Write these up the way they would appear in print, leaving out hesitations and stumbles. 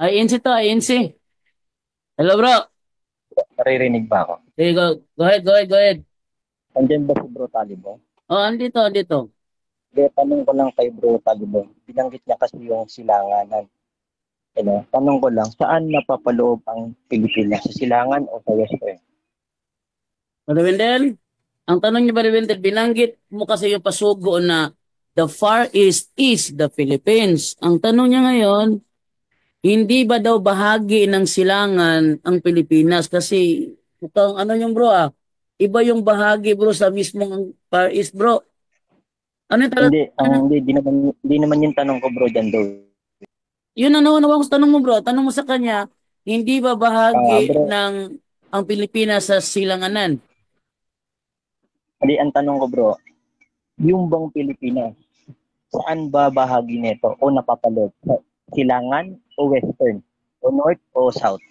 INC to, INC. Hello, bro. Naririnig ba ako? Sige, go ahead, go ahead, go ahead. Nandiyan ba si Bro Talibong? Oh, andito, andito. Hindi, tanong ko lang kay Bro Talibong. Binanggit niya kasi yung silanganan. Tanong ko lang, saan napapaloob ang Pilipinas? Sa silangan o sa western? Maribindel, ang tanong niyo, Maribindel, binanggit mo kasi yung pasugo na the Far East is the Philippines. Ang tanong niya ngayon, hindi ba daw bahagi ng silangan ang Pilipinas? Kasi mukhang ano yung bro iba yung bahagi bro sa mismong Far East bro. Ano yung talaga? Hindi, di naman yung tanong ko Bro dyan daw. Yun ang nawa ko sa tanong mo bro. Tanong mo sa kanya, hindi ba bahagi Bro, ng ang Pilipinas sa silanganan? hindi, ang tanong ko bro, yung bang Pilipinas, saan ba bahagi nito o napapaloob? Sa silangan o western? O north o south?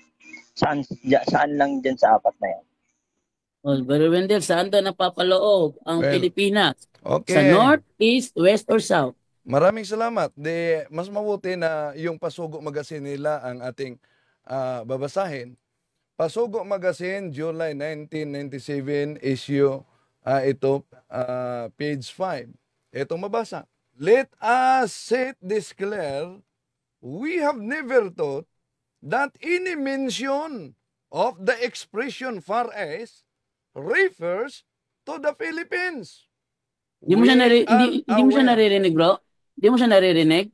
Saan lang dyan sa apat na yan? Well, Brother Wendell, saan daw napapaloob ang Well, Pilipinas? Sa okay. North, East, West, or South? Maraming salamat. Mas mabuti na yung Pasugo Magazine nila ang ating babasahin. Pasugo Magazine, July 1997 issue, ito, page 5. Ito mabasa. Let us set this clear, we have never thought that any mention of the expression Far East refers to the Philippines. We are Hindi mo siya aware. naririnig, bro? Hindi mo siya naririnig?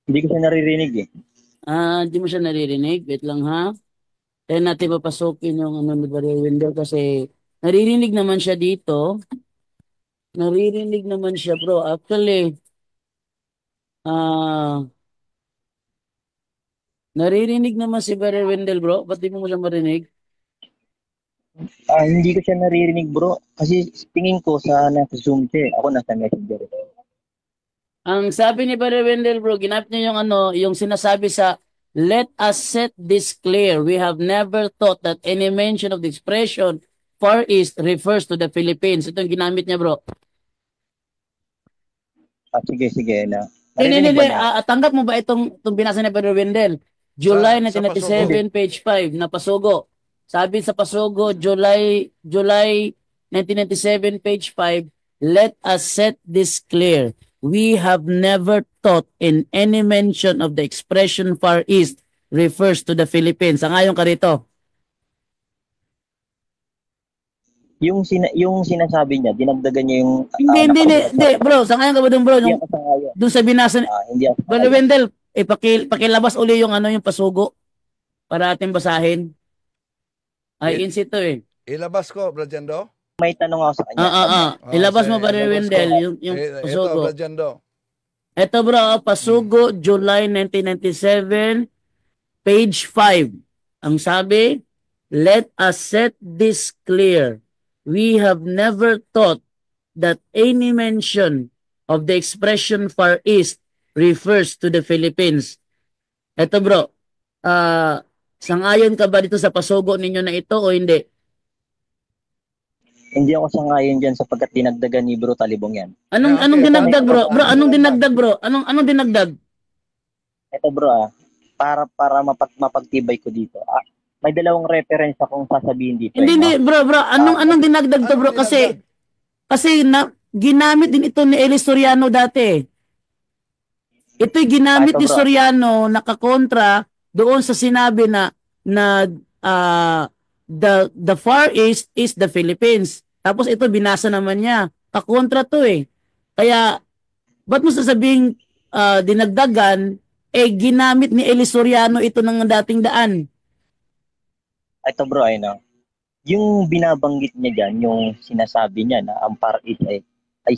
Hindi ko siya naririnig eh. Hindi mo siya naririnig. Wait lang ha. Kaya natin papasukin yung ano ni Brother Wendell kasi naririnig naman siya dito. Naririnig naman siya, bro. Actually, ah, naririnig naman si Brother Wendell, bro. Ba't di mo siya marinig? Hindi ko siya naririnig bro. Kasi tingin ko sa nasa Zoom siya eh. Ako nasa Messenger. Ang sabi ni Brother Wendell, bro, ginamit niya yung ano, yung sinasabi sa let us set this clear. We have never thought that any mention of the expression Far East refers to the Philippines. Ito yung ginamit niya, bro. Sige, sige na. Hindi, Naririnig hindi. ba niya ako? Tanggap mo ba itong binasa ni Brother Wendell? July Sa Pasugo. Hindi. 1997, page 5, na Pasugo. Sabi sa Pasugo, July 1997, page 5, let us set this clear. We have never thought in any mention of the expression Far East refers to the Philippines. Ang ayon ka rito. Yung sinasabi niya, dinagdagan niya yung Hindi, nakasulat sa bro. Sang ayon ka ba dun, bro? hindi Yung, ako sangayon. dun sa binasa, Hindi ako Brother sangayon. Wendell, pakilabas uli yung ano yung Pasugo para ating basahin. Ay, Il- insito eh. ilabas ko, Brajando. May tanong ako sa kanya. Ano? Ilabas mo ba rin, Ilabas ko. Wendell, yung Ito, pasugo. Brajando. Ito bro, Hmm. pasugo, July 1997, page 5. Ang sabi, let us set this clear. We have never thought that any mention of the expression Far East refers to the Philippines. Ito bro, sangayon ka ba dito sa pasugo ninyo na ito o hindi? Hindi ako sangayon dyan sapagkat dinagdagan ni Bro Talibong yan. Anong Okay, May dinagdag bro? tanong Bro, ako. anong dinagdag bro? Anong dinagdag? Ito bro para mapagtibay ko dito. May dalawang reference akong sasabihin dito Hindi, eh, hindi, no? bro. Anong dinagdag to, Anong bro? dinagdag? Kasi ginamit din ito ni Eli Soriano dati. Ito'y ginamit Ito ni bro, Soriano nakakontra doon sa sinabi na the Far East is the Philippines. Tapos ito binasa naman niya. Kakontra to eh. Kaya ba't mo sasabing dinagdagan ginamit ni Eli Soriano ito ng dating daan. ito bro ay no. Yung binabanggit niya diyan, yung sinasabi niya na ang Far East ay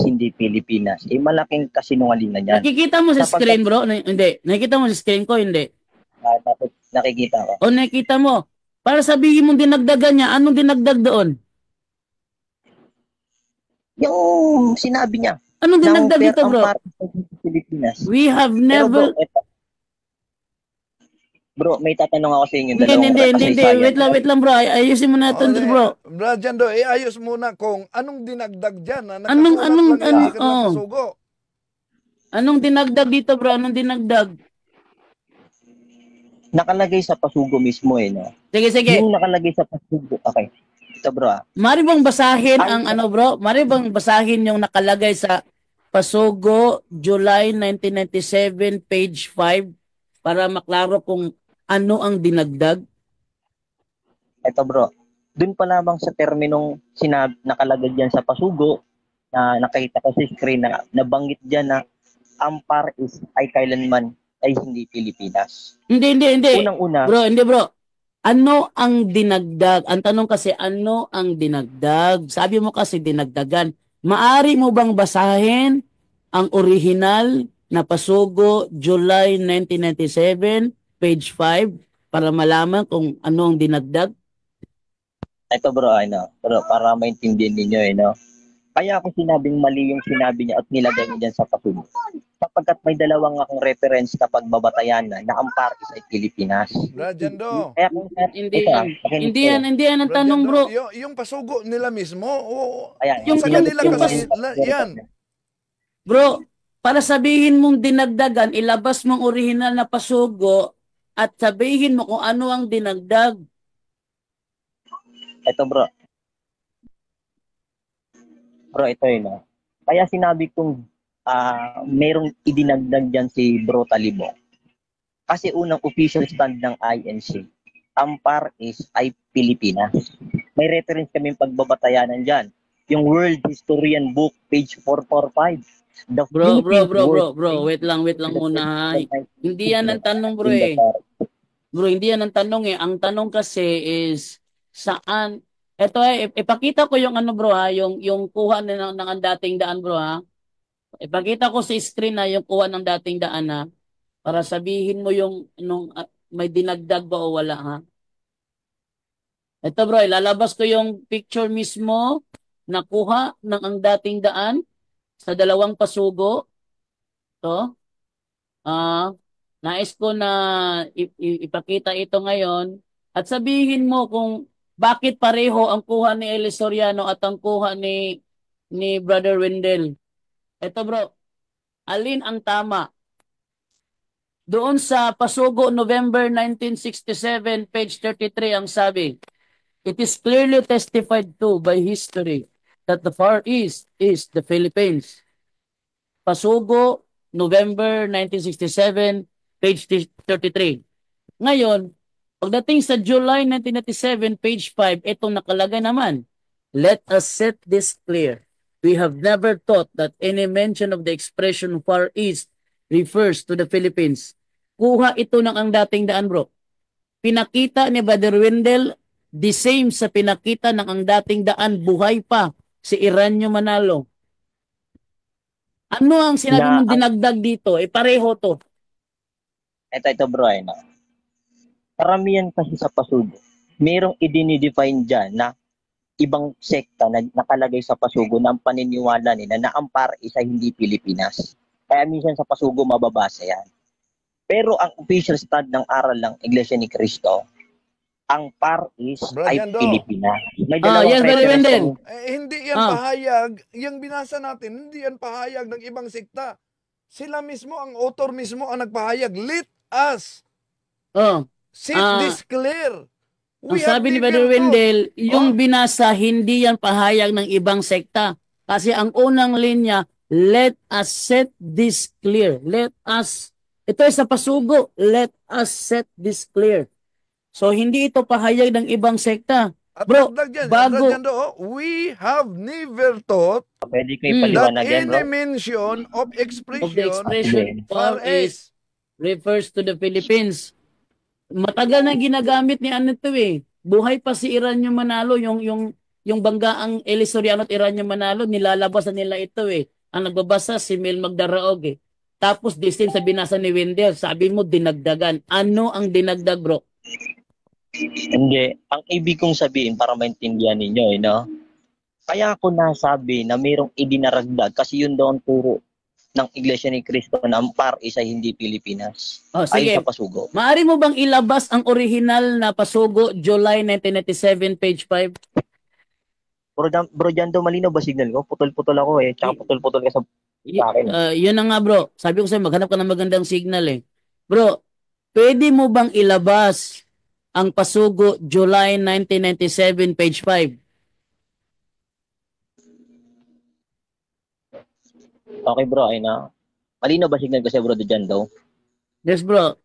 hindi Pilipinas. Malaking kasinungalingan yan. Nakikita mo sa Sapagkat screen, bro? Hindi. Nakikita mo sa screen ko? Hindi. nakikita ko. O nakikita mo? Para sabihin mong dinagdagan niya, anong dinagdag doon? Yung sinabi niya Anong ng dinagdag dito, ang bro? Far East ay hindi Pilipinas. We have Pero never... bro, may tatanong ako sa inyo Hindi, dalawang hindi, hindi, hindi. kasaysayan. Wait lang, bro. Ayusin mo na ito, bro. Brajando, ayos muna kung anong dinagdag dyan. Anong, Nakasulat anong, lang yan ano, sa kanilang Pasugo. Anong dinagdag dito, bro? Anong dinagdag? Nakalagay sa pasugo mismo no. Sige, sige. Yung nakalagay sa pasugo. Okay. Ito bro Mari bang basahin Ay, ang ano bro? Mari bang basahin yung nakalagay sa Pasugo, July 1997, page 5 para maklaro kung ano ang dinagdag? ito bro. Doon pa lamang sa terminong nakalagay diyan sa pasugo na nakita ko sa screen na nabanggit diyan na ang Far East ay kailanman ay hindi Pilipinas. Hindi. Unang-una, Hindi bro. Ano ang dinagdag? Ang tanong kasi, ano ang dinagdag? Sabi mo kasi dinagdagan. Maari mo bang basahin ang original na Pasugo, July 1997, page 5, para malaman kung ano ang dinagdag? ito bro, bro, para maintindihan ninyo, no? Kaya ako sinabing mali yung sinabi niya at nilagay niya dyan sa pasugo. Sapagkat may dalawang akong reference na pagbabatayan na ang Far East ay Pilipinas. Brajando. Kaya kung Hindi ito, yan. Hindi yan ang tanong bro. Yung pasugo nila mismo, Ayan, sa yung- kanila yung kasi, yan. Bro, para sabihin mong dinagdagan, ilabas mong original na Pasugo at sabihin mo kung ano ang dinagdag. ito bro. Bro, ito no? Kaya sinabi kong merong idinagdag dyan si Bro Talibong. Kasi unang official stand ng INC, ang Far East ay Pilipinas. May reference kaming pagbabatayanan dyan. Yung World Historian Book, page 445. The Bro, Philippines wait lang muna ha. Hindi yan ang tanong bro eh. Bro, hindi yan ang tanong eh. Ang tanong kasi is, saan? Ito ipakita ko yung ano bro ha, yung kuha ng ang dating daan bro ha. Ipakita ko sa screen na yung kuha ng dating daan ha. Para sabihin mo yung may dinagdag ba o wala ha. Ito bro, ilalabas ko yung picture mismo na kuha ng ang dating daan sa dalawang pasugo. To. Nais ko na ipakita ito ngayon at sabihin mo kung bakit pareho ang kuha ni Eli Soriano at ang kuha ni Brother Wendell. Ito bro, alin ang tama? Doon sa Pasugo, November 1967, page 33, ang sabi, it is clearly testified to by history that the Far East is the Philippines. Pasugo, November 1967, page 33. Ngayon, pagdating sa July 1997, page 5, itong nakalagay naman, let us set this clear. We have never thought that any mention of the expression Far East refers to the Philippines. Kuha ito ng ang dating daan bro. Pinakita ni Brother Wendell, the same sa pinakita ng ang dating daan, buhay pa, si Iranyo Manalo. Ano ang sinabi mong dinagdag dito? Pareho to. Ito bro, karamihan kasi sa pasugo, merong idinidefine dyan na ibang sekta na nakalagay sa pasugo na ang paniniwala nila na ang Far East ay hindi Pilipinas. Kaya minsan sa pasugo mababasa yan. Pero ang official stand ng aral ng Iglesia ni Cristo, ang Far East ay Pilipinas. May dalawang yes, Brother Wendell. Hindi yan pahayag, yung binasa natin, hindi yan pahayag ng ibang sekta. Sila mismo, ang author mismo ang nagpahayag. Let us set this clear. Ang sabi ni Brother Wendell, yung binasa, hindi yan pahayag ng ibang sekta. Kasi ang unang linya, let us set this clear. Let us, ito ay sa Pasugo, let us set this clear. So, hindi ito pahayag ng ibang sekta. At bro, bago, we have never thought that any mention of expression Far East refers to the Philippines. Matagal na ginagamit ni ano to eh. Buhay pa si Iranyo Manalo, yung banggaang Eli Soriano at Iranyo Manalo, nilalabas na nila ito eh. Ang nagbabasa si Mel Magdaraog eh. Tapos the same sa binasa ni Wendell, sabi mo dinagdagan. Ano ang dinagdag bro? Hindi. Ang ibig kong sabihin para maintindihan ninyo, kaya ako nasabi na mayroong idinaragdag kasi yun daw ang turo ng Iglesia ni Cristo na ang Far East ay hindi Pilipinas. Ay sa Pasugo. Maari mo bang ilabas ang original na Pasugo, July 1997, page 5? Bro, dyan daw malinaw ba signal ko? Putol-putol ako eh. Tsaka putol-putol ka sa akin. Yun na nga bro. Sabi ko sa'yo, maghanap ka ng magandang signal eh. Bro, pwede mo bang ilabas ang pasugo July 1997 page 5? Okay bro, ay na. Malino ba signal kasi bro dyan daw? Yes bro.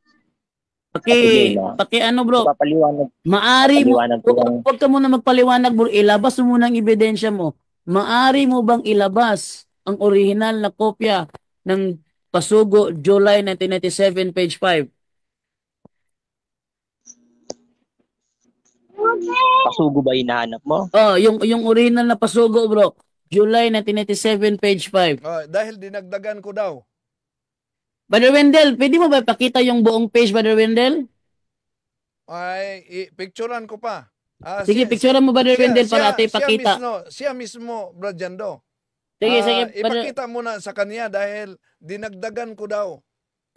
Sige na. Paki ano bro, Ipapaliwanag, maari mo, papaliwanag ko lang. wag ka muna magpaliwanag bro, ilabas mo muna ang ebidensya mo. Maari mo bang ilabas ang original na kopya ng pasugo July 1997 page 5? Pasugo ba hinahanap mo? Oh, yung original na pasugo bro, July 1997 page 5. Dahil dinagdagan ko daw. Brother Wendell, pwede mo ba ipakita yung buong page, Brother Wendell? Ay, picturean ko pa. Sige, picturean mo, Brother Wendell, para ate ipakita. Siya mismo, Brad Jando. Sige, Brother. Ipakita mo na sa kanya dahil dinagdagan ko daw.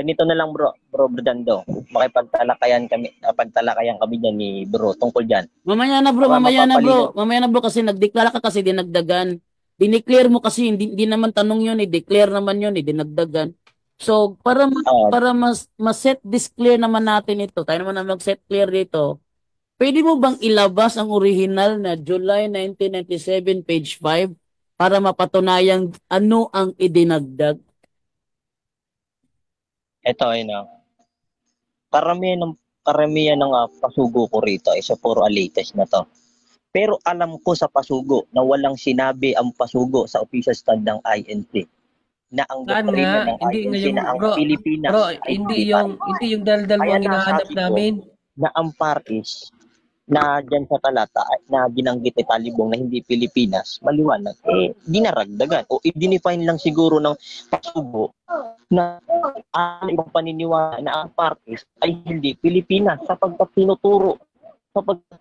Ganito na lang bro Dando. Pagtalakayan kami dyan ni bro tungkol dyan. Mamaya na bro, Para mamaya na bro. mapapalinaw. Mamaya na bro kasi nagdeklara ka kasi dinagdagan. Dineclare mo kasi hindi naman tanong yun, declare naman yun, dinagdagan. So, para mas-set this clear naman natin ito, tayo naman na mag-set clear dito, pwede mo bang ilabas ang original na July 1997 page 5 para mapatunayang ano ang idinagdag? Ito ay na. Karamihan ng pasugo ko rito ay sa puro latest na to. Pero alam ko sa pasugo na walang sinabi ang pasugo sa official stand ng INC na ang Saan doktrina nga? ng Hindi INC ngayong na ang bro, Pilipinas bro, ay hindi hindi hindi yung daldal mo Kaya ang hinahanap nasabi ko namin. na ang Paris na dyan sa talata na binanggit ni Talibong na hindi Pilipinas, maliwanag, dinaragdagan o i-define lang siguro ng pasugo na ibang paniniwala na ang Paris ay hindi Pilipinas sapagkat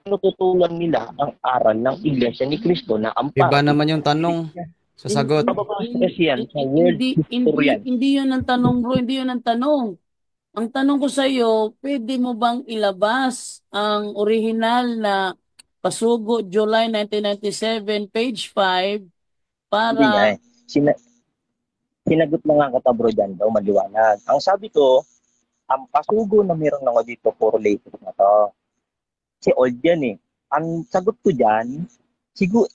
tinututulan nila ang aral ng Iglesia ni Cristo na ang Iba Paris naman yung tanong sa sagot. kasi yan sa world historian. Hindi yun ang tanong bro, hindi yun ang tanong. Ang tanong ko sa iyo, pwede mo bang ilabas ang original na pasugo July 1997 page 5 Hindi nga para Sinagot na nga kita bro dyan daw maliwanag. Ang sabi ko, ang pasugo na meron ako dito puro latest na to. Si old yan eh. Ang sagot ko dyan, siguro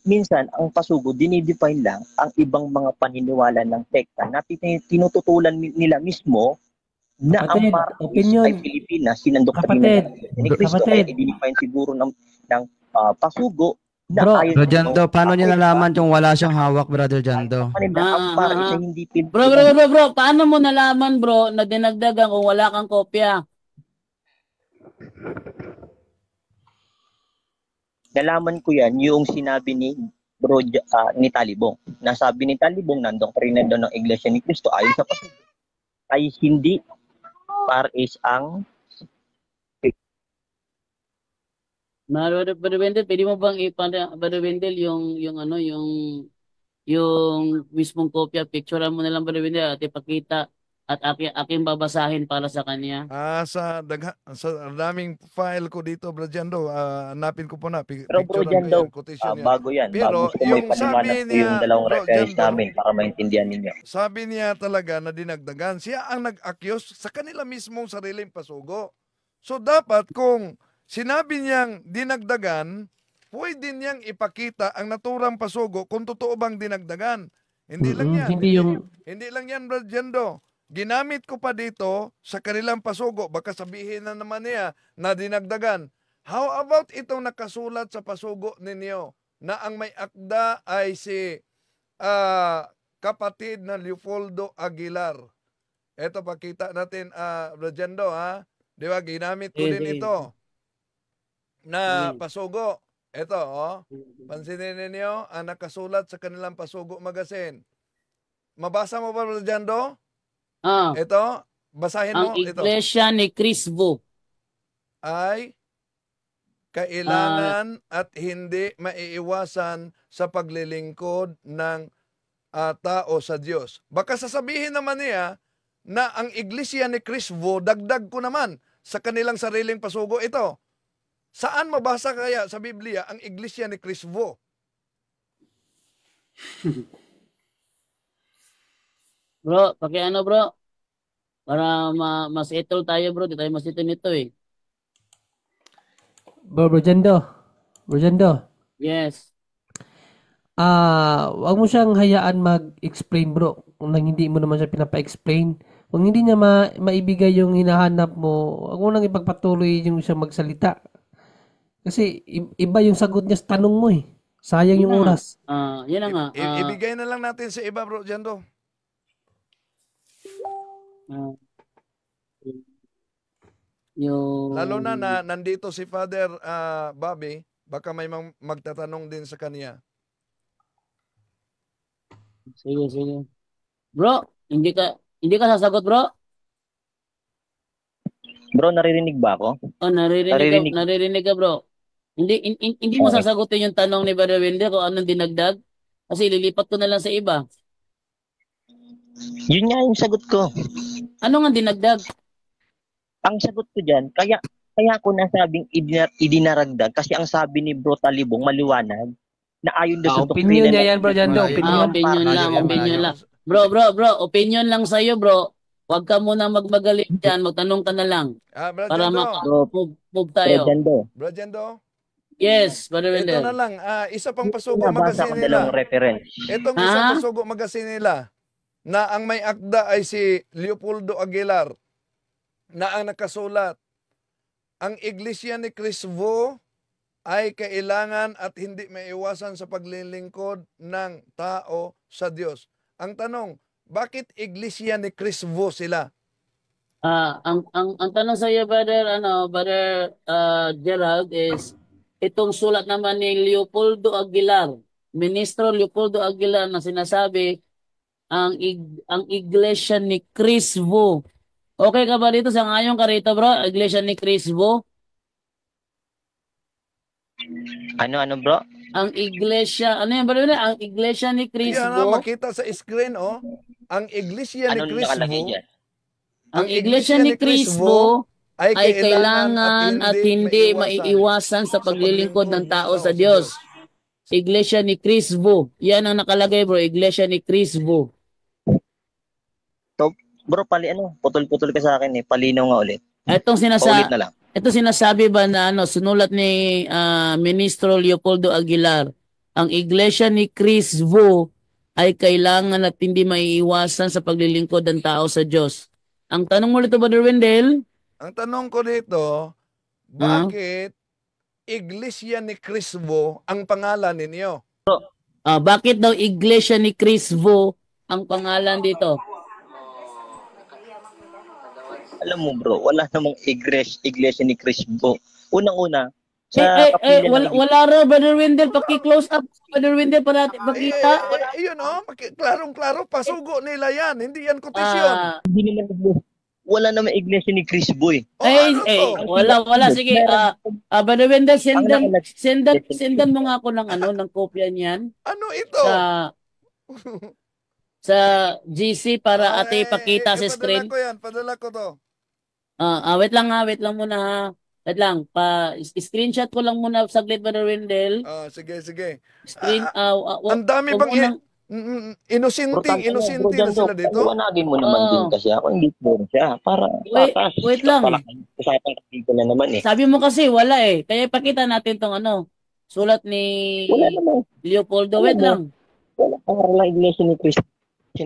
minsan ang pasugo dinidefine lang ang ibang mga paniniwala ng sekta na tinututulan nila mismo na ang Kapatid, Paris opinion. ay Pilipinas, sinandoktrina ni Cristo. Kaya i-define siguro ng pasugo na Bro, ayon Bro Jando, paano niya nalaman kung wala siyang hawak, Brother Jando? ang Paris ay hindi Bro, Pilipinas. paano mo nalaman bro na dinagdagan kung wala kang kopya? Nalaman ko yan yung sinabi ni ni Talibong. Nasabi ni Talibong nandong trina daw ng Iglesia ni Cristo ayon sa pasugo ay hindi Paris ang Brother Wendell, pwede mo bang Brother Wendell, yung mismong kopya, picturean mo na lang Brother Wendell at ipakita at aking babasahin para sa kanya. Sa daming file ko dito, Brad Jando, hanapin ko po na. Pero bro Jando, bago yan. Pero bago gusto mo ipaliwanag ko yung dalawang reference namin para maintindihan ninyo. Sabi niya talaga na dinagdagan. Siya ang nag-accuse sa kanila mismong sariling pasugo. So dapat kung sinabi niyang dinagdagan, pwede niyang ipakita ang naturang pasugo kung totoo bang dinagdagan. Hindi lang yan. Hindi lang yan, Brad Jando. Ginamit ko pa dito sa kanilang pasugo. Baka sabihin na naman niya na dinagdagan. How about itong nakasulat sa pasugo ninyo na ang may akda ay si kapatid na Leopoldo Aguilar. Ito, pakita natin, Rajendo, ha? Di ba, ginamit ko din ito na pasugo. Ito, pansinin ninyo, ang nakasulat sa kanilang pasugo magazine. Mabasa mo ba, Rajendo? Ito, basahin mo. Ang Iglesia ni Cristo ay kailangan at hindi maiiwasan sa paglilingkod ng tao sa Diyos. Baka sasabihin naman niya na ang Iglesia ni Cristo, dagdag ko naman sa kanilang sariling pasugo ito. Saan mabasa kaya sa Biblia ang Iglesia ni Cristo? Bro, bro. Para ma-settle tayo bro. Di tayo ma-settle nito eh. Bro Jando. Bro Jando. Yes. Wag mo siyang hayaan mag-explain bro. Kung hindi mo naman siya pinapa-explain. Kung hindi niya maibigay yung hinahanap mo, wag mo nang ipagpatuloy yung siya magsalita. Kasi iba yung sagot niya sa tanong mo eh. Sayang yung Yun na nga. oras. Yun na nga. Ibigay na lang natin sa iba, bro, Jando. Ah, yung... Lalo na nandito si Father Bobby, baka may magtatanong din sa kanya. Sige, sige. Bro, hindi ka sasagot bro? Bro, naririnig ba ako? Oh, naririnig ka bro. Hindi mo Okay. sasagutin yung tanong ni Brother Wendell kung anong dinagdag. Kasi lilipat ko na lang sa iba. Yun nga yung sagot ko. Ano nga dinagdag? Ang sagot ko dyan, kaya ako nasabing idinaragdag kasi ang sabi ni Bro Talibong maliwanag na ayon doon sa Opinion doktrina niya ng yan bro Jando. Malayo. Opinion. Opinion Malayo lang, yan, opinion malayo. lang. Bro, opinion lang sa'yo bro. Huwag ka muna magmagaling dyan, magtanong ka na lang Bro para Jando, move tayo. Jando. Bro Jando, Yes, Brother ito na Wendell. lang, isa pang pasugo Nabasa ko magazine dalawang nila. reference. Itong Ha? isang pasugo magazine nila na ang may akda ay si Leopoldo Aguilar na ang nakasulat, ang Iglesia ni Crispo ay kailangan at hindi maiwasan sa paglilingkod ng tao sa Diyos. Ang tanong, bakit Iglesia ni Crispo sila? Ang tanong sa iyo, Brother Gerald, is itong sulat naman ni Leopoldo Aguilar, Ministro Leopoldo Aguilar na sinasabi ang Iglesia ni Crispo. Okay ka ba dito? Sangayon ka rito, bro? Iglesia ni Crispo? Ano bro? Ang Iglesia, ano yan, Brother Wendell? Ang Iglesia ni Kaya na Crispo, makita sa screen, ang Iglesia ni Ano nakalagay Crispo, dyan? ang Iglesia ni Crispo ay ay kailangan at hindi maiiwasan sa paglilingkod ng tao sa Diyos. Iglesia ni Crispo. Yan ang nakalagay bro, Iglesia ni Crispo. So, bro, putol-putol ka sa akin eh. Palinaw nga ulit. Paulit na lang. Ito sinasabi ba na sinulat ni Ministro Leopoldo Aguilar, ang Iglesia ni Crispo ay kailangan at hindi maiiwasan sa paglilingkod ng tao sa Diyos. Ang tanong mo dito, Brother Wendell, Ang tanong ko dito, bakit Iglesia ni Crispo ang pangalan ninyo? bakit daw Iglesia ni Crispo ang pangalan dito? Alam mo bro, wala namang iglesia ni Crispo. Unang-una, sa Wala raw, Brother Wendell, paki-close up, Brother Wendell, para natin makita. Yun klarong-klaro, pasugo nila yan, hindi yan kotisyon. hindi naman wala namang iglesia ni Crispo eh. Wala, sige. Brother Wendell, sendan mo nga ako ng kopya niyan Ano ito? sa GC para ate ipakita sa screen. Padala ko to. Wait lang muna ha. Wait lang, screenshot ko lang muna saglit, Brother Wendell. Sige. Ang Ang dami bang inusinting na sila dito? Iwanagin mo naman din kasi ako hindi po siya. Para Wait lang. Usapang kapito na naman eh. Sabi mo kasi wala eh. Kaya ipakita natin tong sulat ni Wala naman. Leopoldo. Wait lang. Wala pang iglesia ni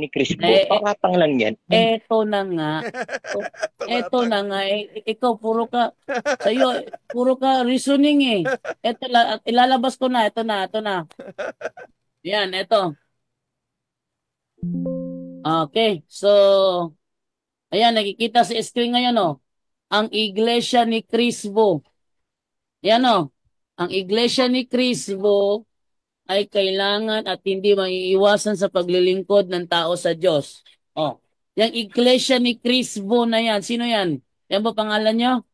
Crispo. Pakatang lang yan. Eto na nga. Ikaw puro ka reasoning eh. Ilalabas ko na. Ito na. Yan, eto. Okay. So, ayan, nakikita sa screen ngayon ang Iglesia ni Crispo. Yan ang Iglesia ni Crispo ay kailangan at hindi maiiwasan sa paglilingkod ng tao sa Diyos. Yung Iglesia ni Crispo na yan, sino yan? Yan ba pangalan nyo?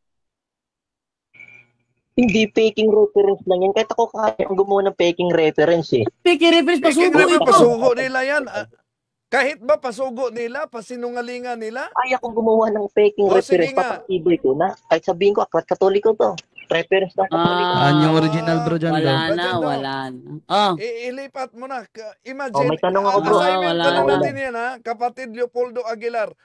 Hindi faking reference lang yan. Kahit ako kaya ang gumawa ng faking reference eh. Faking reference, Pasugo nila yan. Kahit ba pasugo nila, pasinungalingan nila? Kaya akong gumawa ng faking reference. Papakibay ko na. Kahit sabihin ko, aklat katoliko to. Reference ng katoliko. Yung original bro dyan bro. Wala na. Ilipat mo na. Imagine, may tanong ako bro. assignment na natin yan ha, kapatid Leopoldo Aguilar.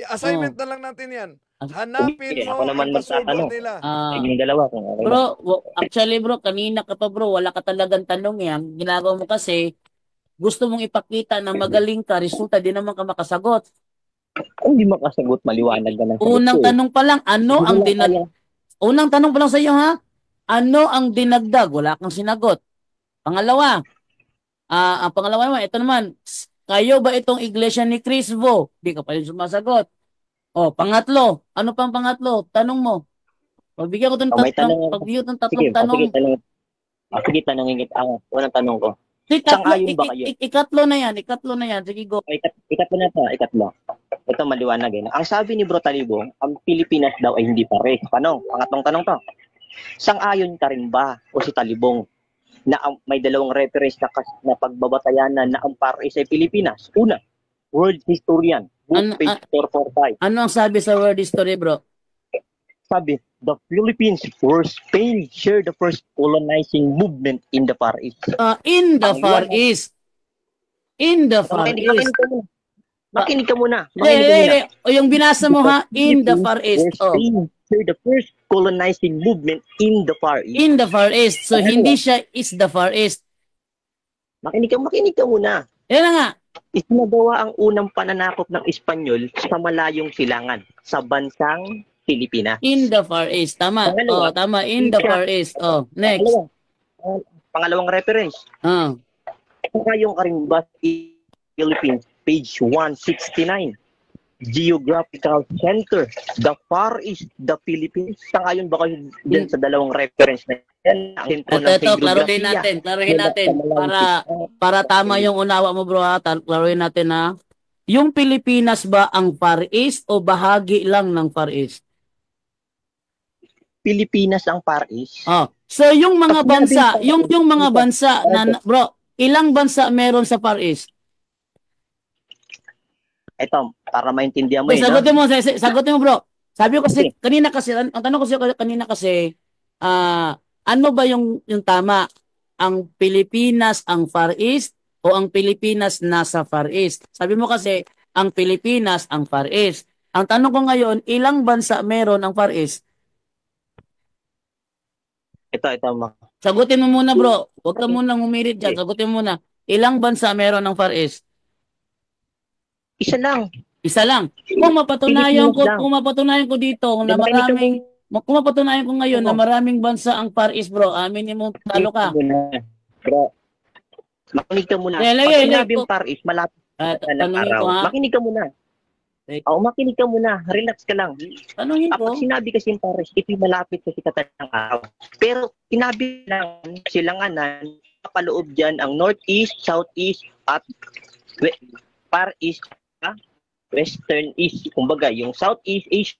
assignment na lang natin yan. Ah, Hanapin Sige, mo ako naman ang pasugo magtatanong. nila. Yung dalawa kung okay lang. bro, actually bro, kanina ka pa bro, wala ka talagang tanong yan. Ginagawa mo kasi, gusto mong ipakita na magaling ka, resulta di naman ka makasagot. Kung hindi makasagot, maliwanag ka ng sagot Unang ko eh. tanong pa lang, ano Hindi ang mo lang kaya. Unang tanong pa lang sa iyo ha? Ano ang dinagdag? Wala kang sinagot. Pangalawa, ang pangalawa naman, ito naman, kayo ba itong iglesia ni Crisvo? Di ka pa rin sumasagot. O, pangatlo, ano pang pangatlo? Tanong mo. Pagbigyan ko Oh, may tanong ako. pagbigyan ko ng Sige, tatlong tanong. sige, tanong. Sige, tanongin kita. Unang tanong ko. Di, tatlo, Sang-ayon ba kayo? ikatlo na yan, ikatlo na yan. Sige, go. Ikatlo na to, ikatlo. Ito maliwanag eh. Ang sabi ni Bro Talibong, ang Pilipinas daw ay hindi pare. Tanong, pangatlong tanong to. Sang-ayon ka rin ba o si Talibong na may dalawang reference na pagbabatayanan na ang Paris ay Pilipinas? Una, World Historian, book page 445. Ano ang sabi sa word history, bro? Sabi, the Philippines were Spain share the first colonizing movement in the Far East. In the Ang Far liwanag. East. In the Far East. Makinig ka muna. O yung binasa mo ha, in the Far East. Were Spain share the first colonizing movement in the Far East. In the Far East. So, hindi siya is the Far East. Makinig ka muna. Yan na nga. Isinagawa ang unang pananakop ng Espanyol sa malayong silangan sa bansang Pilipinas. In the Far East. Tama. Pangalawa. Tama. In the Far East. Next. Pangalawang reference. Kayong karimba Philippines, page 169. Geographical Center, the Far East, the Philippines. Sangayon ba kayo din sa dalawang reference na yan? Ang sentro ng Ito, klaruhin geographiya. natin. Para tama yung unawa mo, bro, ha? Klaruhin natin, ha? Yung Pilipinas ba ang Far East o bahagi lang ng Far East? Pilipinas ang Far East. So yung mga bansa, yung mga bansa na, bro, ilang bansa meron sa Far East? Ito, para maintindihan mo yun. Sagutin mo, bro. Sabi ko kasi, kanina kasi, ang tanong ko sa'yo kanina kasi, ano ba yung tama? Ang Pilipinas ang Far East o ang Pilipinas nasa Far East? Sabi mo kasi, ang Pilipinas ang Far East. Ang tanong ko ngayon, ilang bansa meron ang Far East? Ito. Sagutin mo muna, bro. Huwag ka munang humirit dyan. Sagutin mo muna. Ilang bansa meron ng Far East? Isa lang. Kung mapatunayan ko dito na maraming, kung mapatunayan ko ngayon na maraming bansa ang Far East, bro, aminin mo, talo ka. Bro, makinig ka muna. Pag sinabing Far East, malapit ng araw. Makinig ka muna. Makinig ka muna. Relax ka lang. Tanungin ko. Pag sinabi kasi yung Far East, ito'y malapit sa sikatan ng araw. Pero sinabi lang silanganan, kapaloob dyan ang Northeast, Southeast, at Far East, Western East. Kumbaga, yung Southeast Asia,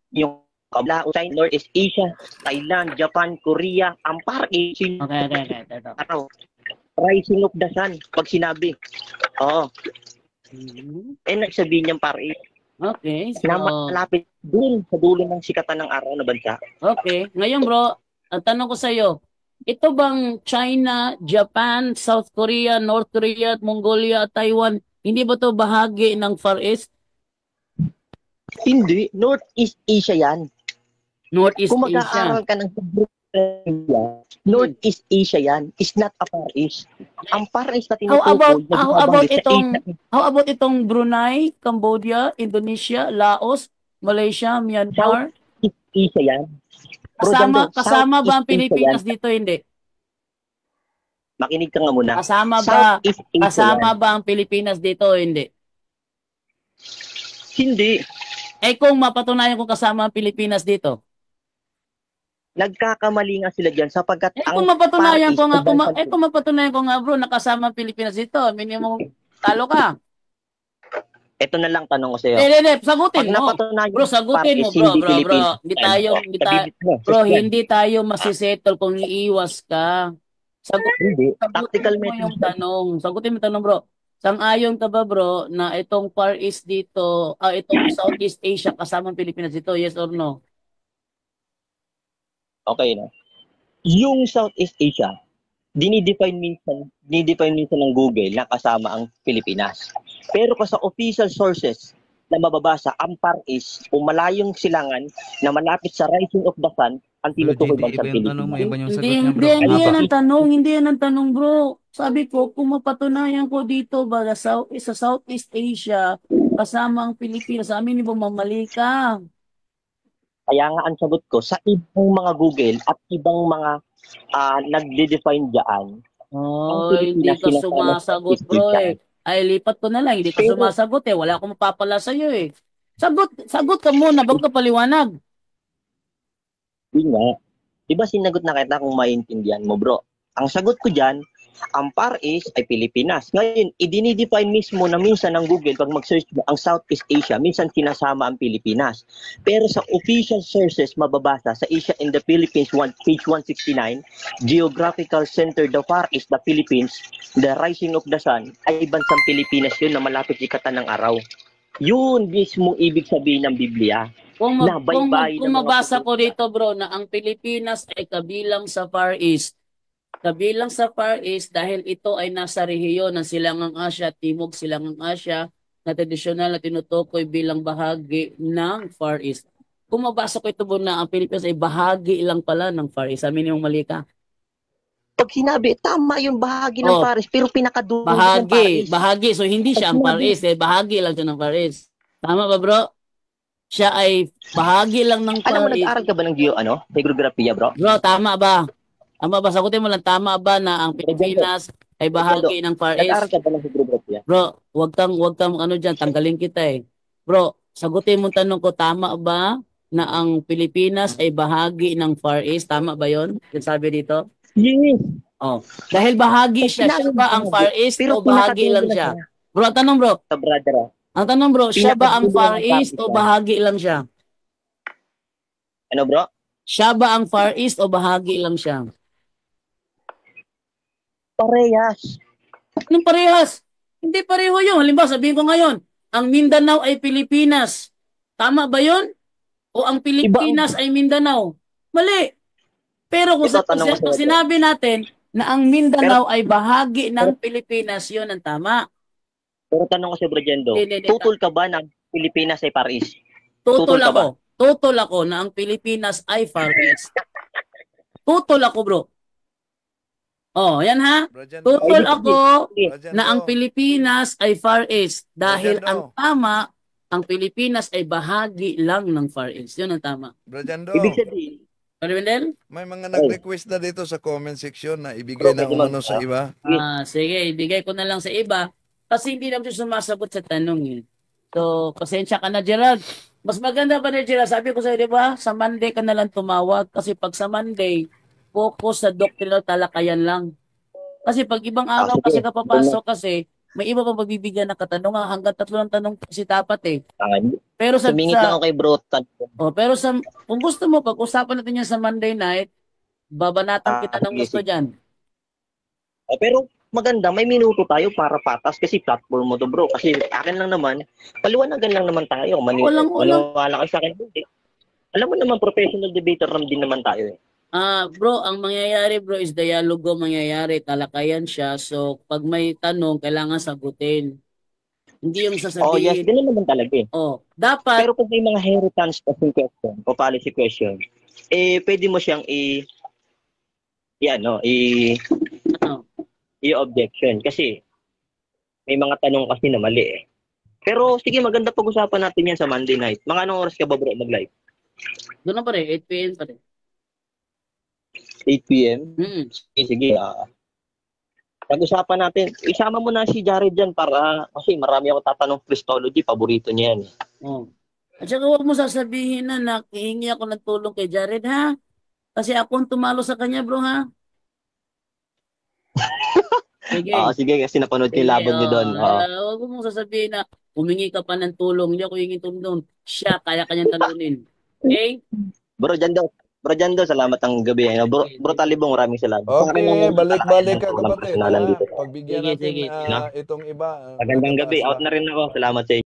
yung kabla, Northeast Asia, Thailand, Japan, Korea, ang Far East, Okay. araw. Rising of the sun, pag sinabi. Nagsabihin niyang Far East. Okay. So, Na malapit dun sa dulo ng sikatan ng araw na bansa. okay. Ngayon, bro, ang tanong ko sa iyo, ito bang China, Japan, South Korea, North Korea, Mongolia, Taiwan, hindi ba to bahagi ng Far East? Hindi. Northeast Asia yan. Northeast Kung Asia. mag-aaral ka ng Northeast Asia yan. Is not a Far East. Ang Far East na tinutukoy. How about itong Brunei, Cambodia, Indonesia, Laos, Malaysia, Myanmar? Southeast Asia yan. Kasama ba ang Pilipinas dito? Hindi. Makinig ka nga muna. Kasama ba ang Pilipinas dito? Hindi. Hindi. Kung mapatunayan kung kasama ang Pilipinas dito? Nagkakamali nga sila dyan sapagkat kung mapatunayan ko nga, bro, nakasama ang Pilipinas dito, minimum talo ka. Ito na lang tanong ko sa iyo. Sagutin mo. Bro, sagutin mo, bro. Hindi tayo masisettle kung iiwas ka. Sagutin mo yung tanong. Sagutin mo yung tanong, bro. Sang-ayon ka ba, bro, na itong Far East dito, itong Southeast Asia kasama ang Pilipinas dito, yes or no? Okay na. Yung Southeast Asia, dinidefine minsan ng Google na kasama ang Pilipinas. Pero sa official sources na mababasa ang Far East o malayong silangan na malapit sa rising of the sun ang Bro, tinutukoy JD, bansang iba yung tanong mo, Pilipinas. iba yung Hindi, sagot niya, hindi, bro. Ang hindi haba. yan ang tanong, hindi yan ang tanong, bro. Sabi ko, kung mapatunayan ko dito ba sa Southeast Asia, kasama ang Pilipinas, sa amin, ibang mamali ka. Kaya nga ang sagot ko, sa ibang mga Google at ibang mga nagde-define dyan, ang Oh, hindi Pilipinas ka sinasama sa sumasagot, Southeast bro, Asia. eh. Ay, lipat ko na lang, hindi ka Pero, sumasagot, eh. Wala akong mapapala sa'yo, eh. Sagot ka muna, bago ka paliwanag. yun nga, di ba sinagot na kita kung maintindihan mo, bro? Ang sagot ko dyan, ang Far East ay Pilipinas. Ngayon, i-define mismo na minsan ng Google, pag mag-search mo ang Southeast Asia, minsan sinasama ang Pilipinas. Pero sa official sources, mababasa sa Asia and the Philippines, page 169, Geographical Center, the Far East, the Philippines, the rising of the sun, ay bansang Pilipinas yun na malapit ikatan ng araw. Yun mismo ibig sabihin ng Biblia. Na baybay Kung ng mga mabasa ko pupunta. dito, bro, na ang Pilipinas ay kabilang sa Far East. Kabilang sa Far East dahil ito ay nasa rehiyon ng Silangang Asya, Timog Silangang Asya, na tradisyonal na tinutukoy bilang bahagi ng Far East. Kung mabasa ko ito, bro, na ang Pilipinas ay bahagi lang pala ng Far East. Sabi niyong mali ka. Pag sinabi, tama yung bahagi ng Oh, Far East, pero pinakadulo ng Far bahagi. East. Bahagi. So, hindi Pag siya ang Far sinabi, East. Bahagi lang siya ng Far East. Tama ba, bro? Siya ay bahagi lang ng alam mo, Far East. nag-aaral ka ba ng geografiya, bro? Bro, tama ba? Tama ba? Sagutin mo lang, tama ba na ang Pilipinas ay bahagi ng Far Nag-aaral East? ka ba ng geografiya? Bro, wag kang ano diyan, tanggalin kita eh. Bro, sagutin mo tanong ko, tama ba na ang Pilipinas ay bahagi ng Far East? Tama ba 'yon? Yung sabi dito? Yes. Oh. Dahil bahagi Pag siya, siya sinabi ba ang bahagi, Far East pero o bahagi pinakadulo lang na siya? siya. Bro, ang tanong bro, Sa brother, siya ba ang pinakadulo Far ng Far East East o yan. bahagi lang siya? Ano, bro? Siya ba ang Far East o bahagi lang siya? Parehas. Anong parehas? Hindi pareho yun. Halimbawa, sabihin ko ngayon, ang Mindanao ay Pilipinas. Tama ba yun? O ang Pilipinas ay Mindanao? Mali. Pero kung, Ito, tanong ko kung sa'yo. sinabi natin na ang Mindanao ay bahagi ng Pilipinas, yun ang tama. Pero tanong ko si Bro Jendo, Hindi. tutol ka ba ng Pilipinas ay Far East? Tutol Tutol ka ba? ako. Tutol ako na ang Pilipinas ay Far East. Tutol ako, bro. Oh, yan ha. Bro Jando, Tutol Ay, ako Bro Jando, na ang Pilipinas ay Far East dahil Bro Jando. ang tama, ang Pilipinas ay bahagi lang ng Far East. Yun ang tama. Bro Jando, Ibig sabihin, Ano, Wendell? may mga nag-request na dito sa comment section na ibigay na umano sa iba. Sige, ibigay ko na lang sa iba kasi hindi naman siya sumasagot sa tanong eh. So, pasensya ka na, Gerald. Mas maganda pa na, Gerald. Sabi ko sa'yo, di ba? Sa Monday ka na lang tumawag kasi pag sa Monday, focus sa doctrinal talakayan lang. Kasi pag ibang araw sige. kasi kapapasok kasi, may iba pang pagbibigyan ng katanungan hanggang 3 tanong kasi dapat eh. Pero sumingit lang ako kay Bro. pero kung gusto mo, pag-usapan natin yan sa Monday night, babanatan kita ng sige, gusto sige. dyan. Pero maganda, may minuto tayo para patas kasi platform mo to, bro. Kasi akin lang naman, paliwanagan lang naman tayo. Walang- Maniwala kayo sa akin. Hindi. Alam mo naman, professional debater ram din naman tayo eh. Bro, ang mangyayari bro is dialogo mangyayari, talakayan siya. So, pag may tanong, kailangan sagutin. Hindi yung Oh, yes, sasabihin, ganun naman talaga eh. dapat, Pero pag may mga heritage question o policy question, pwede mo siyang ano, i-objection. Kasi may mga tanong kasi na mali eh. Pero sige, maganda pag-usapan natin yan sa Monday night. Mga anong oras ka ba bro mag-live? doon na pa rin, 8 p.m. pa rin. 8 p.m? Sige. Pag-usapan natin. Isama mo na si Jared dyan para, kasi marami ako tatanong Christology. Paborito niya yan. Oh. At saka huwag mo sasabihin na nakihingi ako ng tulong kay Jared, ha? Kasi ako ang tumalo sa kanya, bro, ha? Sige. Sige, kasi napanood ko yung laban niyo doon. Huwag mo sasabihin na humingi ka pa ng tulong. Hindi ako hingi tulong doon. Siya, kaya kanyang talunin. Okay? Bro Jando, salamat ang gabi. Bro Talibong, maraming salamat. Okay, balik-balik ka kapatid. Personalan dito. Pagbigyan Sige, natin sige. itong iba. Magandang gabi. Out na rin ako. Salamat sa